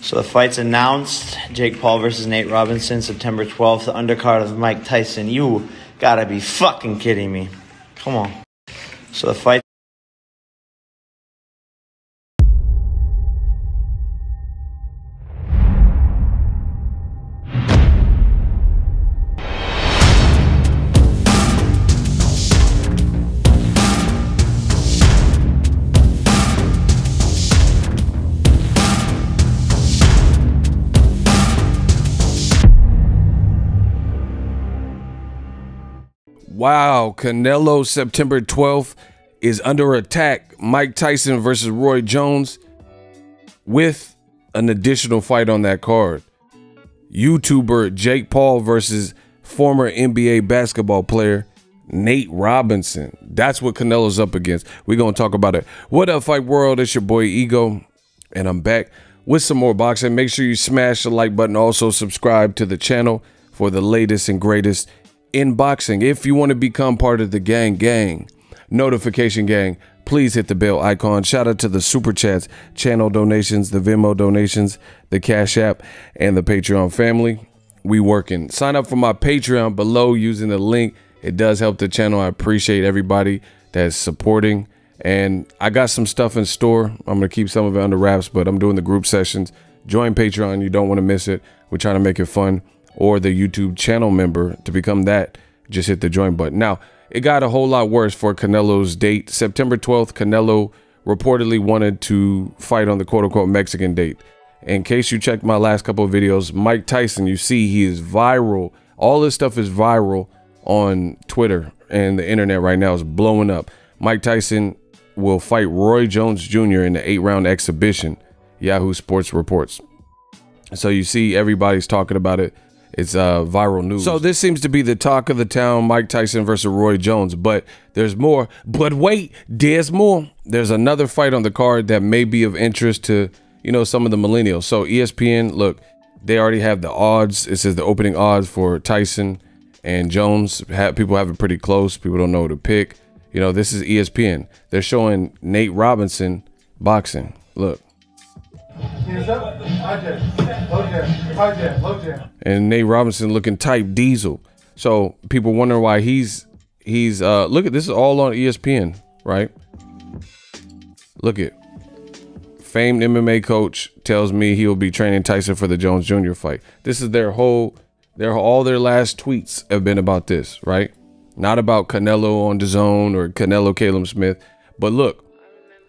So the fight's announced. Jake Paul versus Nate Robinson, September 12th. The undercard of Mike Tyson. You gotta be fucking kidding me. Come on. So the fight. Wow, Canelo September 12th is under attack. Mike Tyson versus Roy Jones with an additional fight on that card. YouTuber Jake Paul versus former NBA basketball player Nate Robinson. That's what Canelo's up against. We're going to talk about it. What up, Fight World? It's your boy Ego, and I'm back with some more boxing. Make sure you smash the like button. Also subscribe to the channel for the latest and greatest in boxing. If you want to become part of the gang, notification gang, please hit the bell icon. Shout out to the super chats, channel donations, the Venmo donations, the Cash App, and the Patreon family. We working. Sign up for my Patreon below using the link. It does help the channel. I appreciate everybody that's supporting. And I got some stuff in store. I'm going to keep some of it under wraps, but I'm doing the group sessions. Join Patreon. You don't want to miss it. We're trying to make it fun. Or the YouTube channel member. To become that, just hit the join button. Now, it got a whole lot worse for Canelo's date. September 12th, Canelo reportedly wanted to fight on the quote-unquote Mexican date. In case you checked my last couple of videos, Mike Tyson, you see he is viral. All this stuff is viral on Twitter, and the internet right now is blowing up. Mike Tyson will fight Roy Jones Jr. in the 8-round exhibition, Yahoo Sports reports. So you see everybody's talking about it. It's viral news. So this seems to be the talk of the town, Mike Tyson versus Roy Jones. But there's more. But wait, there's more. There's another fight on the card that may be of interest to, you know, some of the millennials. So ESPN, look, they already have the odds. It says the opening odds for Tyson and Jones. People have it pretty close. People don't know who to pick. You know, this is ESPN. They're showing Nate Robinson boxing. Look. And Nate Robinson looking type diesel. So people wonder why he's look at this, is all on ESPN, right? Look at famed MMA coach tells me he will be training Tyson for the Jones Jr. fight. This is all their last tweets have been about this, right? Not about Canelo on DAZN or Canelo Caleb Smith. But look,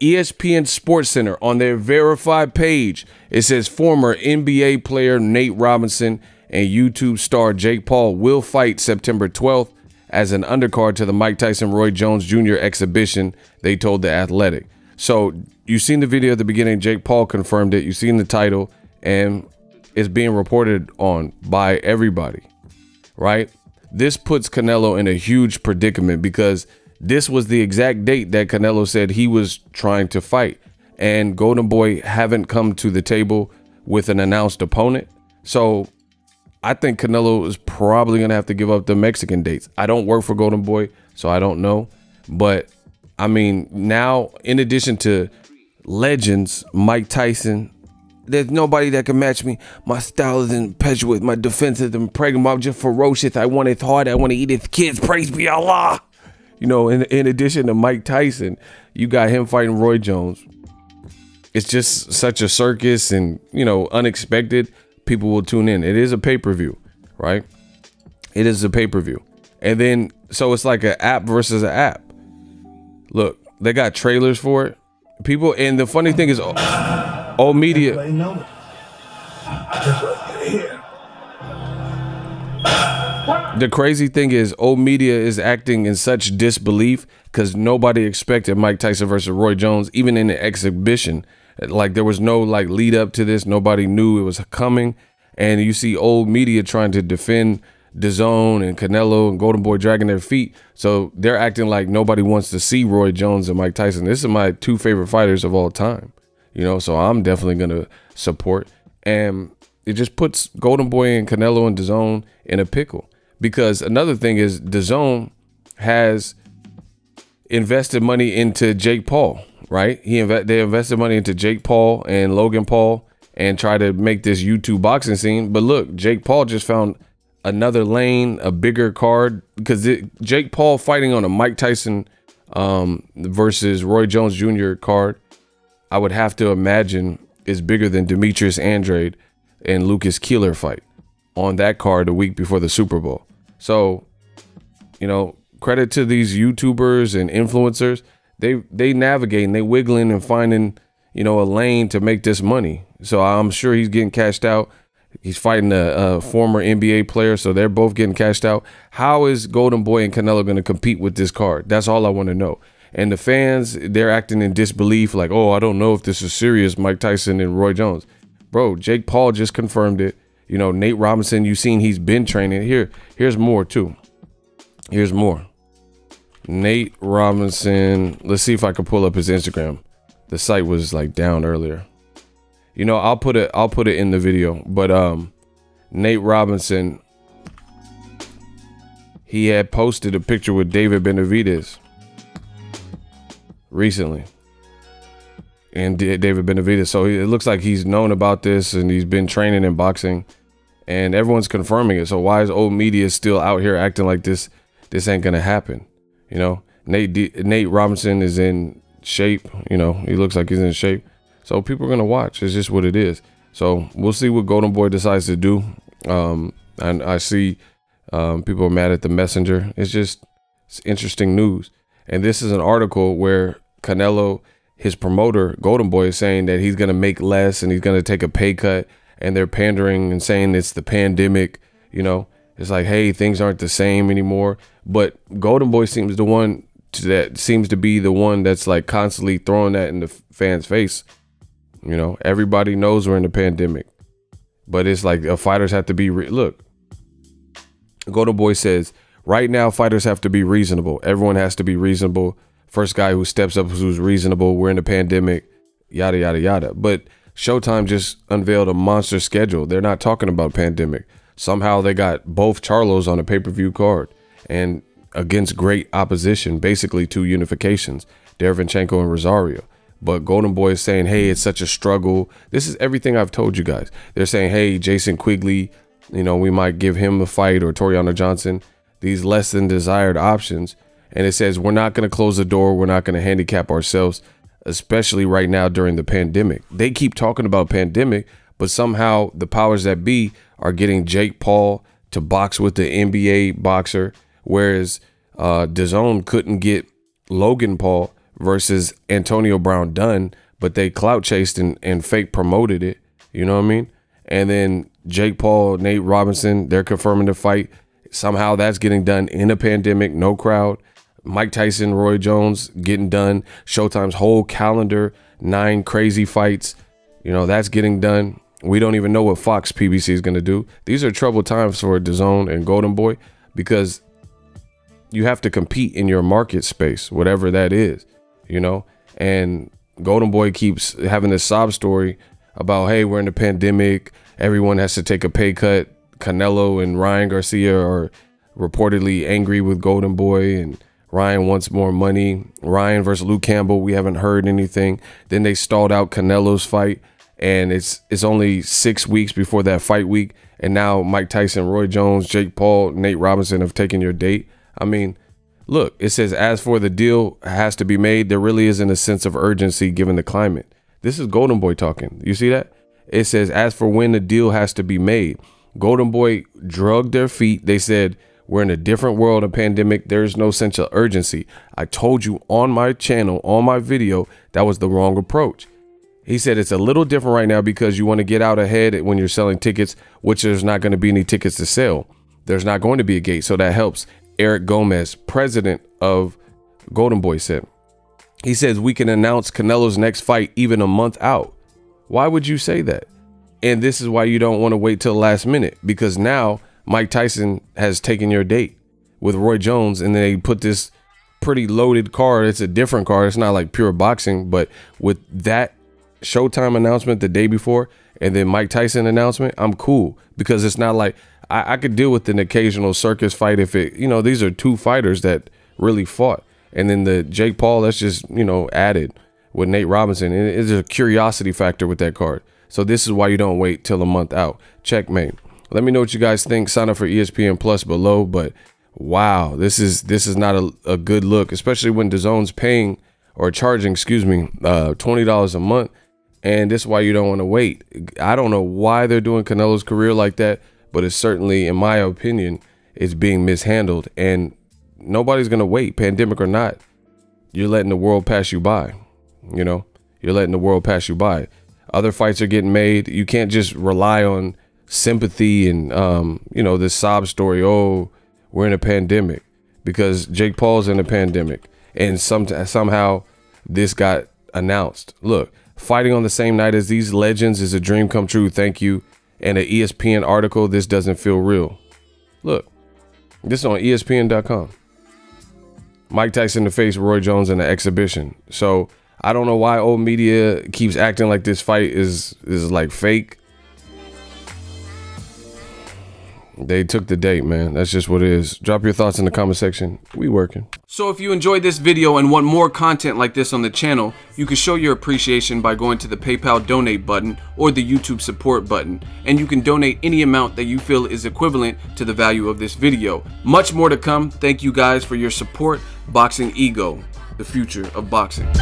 ESPN Sports Center on their verified page, it says former NBA player Nate Robinson and YouTube star Jake Paul will fight September 12th as an undercard to the Mike Tyson Roy Jones Jr. exhibition, they told The Athletic. So you've seen the video at the beginning. Jake Paul confirmed it. You've seen the title, and it's being reported on by everybody, right? This puts Canelo in a huge predicament because this was the exact date that Canelo said he was trying to fight, and Golden Boy haven't come to the table with an announced opponent. So I think Canelo is probably going to have to give up the Mexican dates. I don't work for Golden Boy, so I don't know. But I mean, now, in addition to legends, Mike Tyson, there's nobody that can match me. My style is impetuous. My defense is impregnable. I'm just ferocious. I want his heart. I want to eat his kids. Praise be Allah. You know, in addition to Mike Tyson, you got him fighting Roy Jones. It's just such a circus and, you know, unexpected. People will tune in. It is a pay-per-view, right? It is a pay-per-view. And then, so it's like an app versus an app. Look, they got trailers for it. People, and the funny thing is, old media. The crazy thing is, old media is acting in such disbelief because nobody expected Mike Tyson versus Roy Jones, even in the exhibition. Like, there was no like lead up to this. Nobody knew it was coming. And you see old media trying to defend DAZN and Canelo and Golden Boy dragging their feet. So they're acting like nobody wants to see Roy Jones and Mike Tyson. This is my two favorite fighters of all time, you know, so I'm definitely going to support. And it just puts Golden Boy and Canelo and DAZN in a pickle. Because another thing is DAZN has invested money into Jake Paul, right? They invested money into Jake Paul and Logan Paul and try to make this YouTube boxing scene. But look, Jake Paul just found another lane, a bigger card, because Jake Paul fighting on a Mike Tyson versus Roy Jones Jr. card, I would have to imagine is bigger than Demetrius Andrade and Lucas Keeler fight on that card a week before the Super Bowl. So, you know, credit to these YouTubers and influencers. They navigating, they wiggling and finding, you know, a lane to make this money. So I'm sure he's getting cashed out. He's fighting a former NBA player, so they're both getting cashed out. How is Golden Boy and Canelo going to compete with this card? That's all I want to know. And the fans, they're acting in disbelief, like, oh, I don't know if this is serious, Mike Tyson and Roy Jones. Bro, Jake Paul just confirmed it. You know, Nate Robinson, you've seen he's been training. Here's more, too. Here's more. Nate Robinson. Let's see if I can pull up his Instagram. The site was, like, down earlier. You know, I'll put it in the video. But Nate Robinson, he had posted a picture with David Benavidez recently. And David Benavidez. So it looks like he's known about this and he's been training in boxing. And everyone's confirming it. So why is old media still out here acting like this ain't gonna happen? You know, Nate Robinson is in shape. You know, he looks like he's in shape. So people are gonna watch. It's just what it is. So we'll see what Golden Boy decides to do. And I see people are mad at the messenger. It's interesting news. And this is an article where Canelo, his promoter, Golden Boy, is saying that he's gonna make less and he's gonna take a pay cut. And they're pandering and saying it's the pandemic. You know, it's like, hey, things aren't the same anymore. But Golden Boy seems to be the one that's like constantly throwing that in the fans' face. You know, everybody knows we're in the pandemic, but it's like fighters have to be look. Golden Boy says right now fighters have to be reasonable. Everyone has to be reasonable. First guy who steps up who's reasonable. We're in the pandemic, yada yada yada. But Showtime just unveiled a monster schedule. They're not talking about pandemic. Somehow they got both Charlos on a pay-per-view card and against great opposition, basically two unifications, Derevyanchenko and Rosario. But Golden Boy is saying, hey, it's such a struggle. This is everything I've told you guys. They're saying, hey, Jason Quigley, you know, we might give him a fight, or Toriano Johnson, these less than desired options. And it says, we're not going to close the door. We're not going to handicap ourselves, especially right now during the pandemic. They keep talking about pandemic, but somehow the powers that be are getting Jake Paul to box with the NBA boxer, whereas DAZN couldn't get Logan Paul versus Antonio Brown done, but they clout chased and fake promoted it. You know what I mean? And then Jake Paul, Nate Robinson, they're confirming the fight. Somehow that's getting done in a pandemic, no crowd. Mike Tyson, Roy Jones getting done. Showtime's whole calendar, 9 crazy fights. You know, that's getting done. We don't even know what Fox PBC is going to do. These are troubled times for DAZN and Golden Boy, because you have to compete in your market space, whatever that is, you know. And Golden Boy keeps having this sob story about, hey, we're in the pandemic. Everyone has to take a pay cut. Canelo and Ryan Garcia are reportedly angry with Golden Boy, and Ryan wants more money. Ryan versus Luke Campbell, we haven't heard anything. Then they stalled out Canelo's fight, and it's only 6 weeks before that fight week. And now Mike Tyson, Roy Jones, Jake Paul, Nate Robinson have taken your date. I mean, look, it says, as for the deal has to be made, there really isn't a sense of urgency given the climate. This is Golden Boy talking. You see that? It says, as for when the deal has to be made, Golden Boy drugged their feet. They said, we're in a different world, a pandemic. There's no sense of urgency. I told you on my channel, on my video, that was the wrong approach. He said it's a little different right now because you want to get out ahead when you're selling tickets, which there's not going to be any tickets to sell. There's not going to be a gate, so that helps. Eric Gomez, president of Golden Boy, said. He says we can announce Canelo's next fight even a month out. Why would you say that? And this is why you don't want to wait till the last minute, because now Mike Tyson has taken your date with Roy Jones, and they put this pretty loaded card. It's a different card. It's not like pure boxing, but with that Showtime announcement the day before and then Mike Tyson announcement, I'm cool, because it's not like I could deal with an occasional circus fight if it, you know, these are two fighters that really fought. And then the Jake Paul, that's just, you know, added with Nate Robinson. And it's a curiosity factor with that card. So this is why you don't wait till a month out. Checkmate. Let me know what you guys think. Sign up for ESPN Plus below. But wow, this is not a good look, especially when DAZN's paying or charging, excuse me, $20 a month. And this is why you don't want to wait. I don't know why they're doing Canelo's career like that, but it's certainly, in my opinion, it's being mishandled. And nobody's going to wait, pandemic or not. You're letting the world pass you by. You know, you're letting the world pass you by. Other fights are getting made. You can't just rely on sympathy and, you know, this sob story. Oh, we're in a pandemic, because Jake Paul's in a pandemic. And somehow this got announced. Look, fighting on the same night as these legends is a dream come true. Thank you. And an ESPN article, this doesn't feel real. Look, this is on ESPN.com. Mike Tyson to face Roy Jones in an exhibition. So I don't know why old media keeps acting like this fight is like fake. They took the date, man. That's just what it is. Drop your thoughts in the comment section. We working. So if you enjoyed this video and want more content like this on the channel, you can show your appreciation by going to the PayPal donate button or the YouTube support button. And you can donate any amount that you feel is equivalent to the value of this video. Much more to come. Thank you guys for your support. Boxingego, the future of boxing.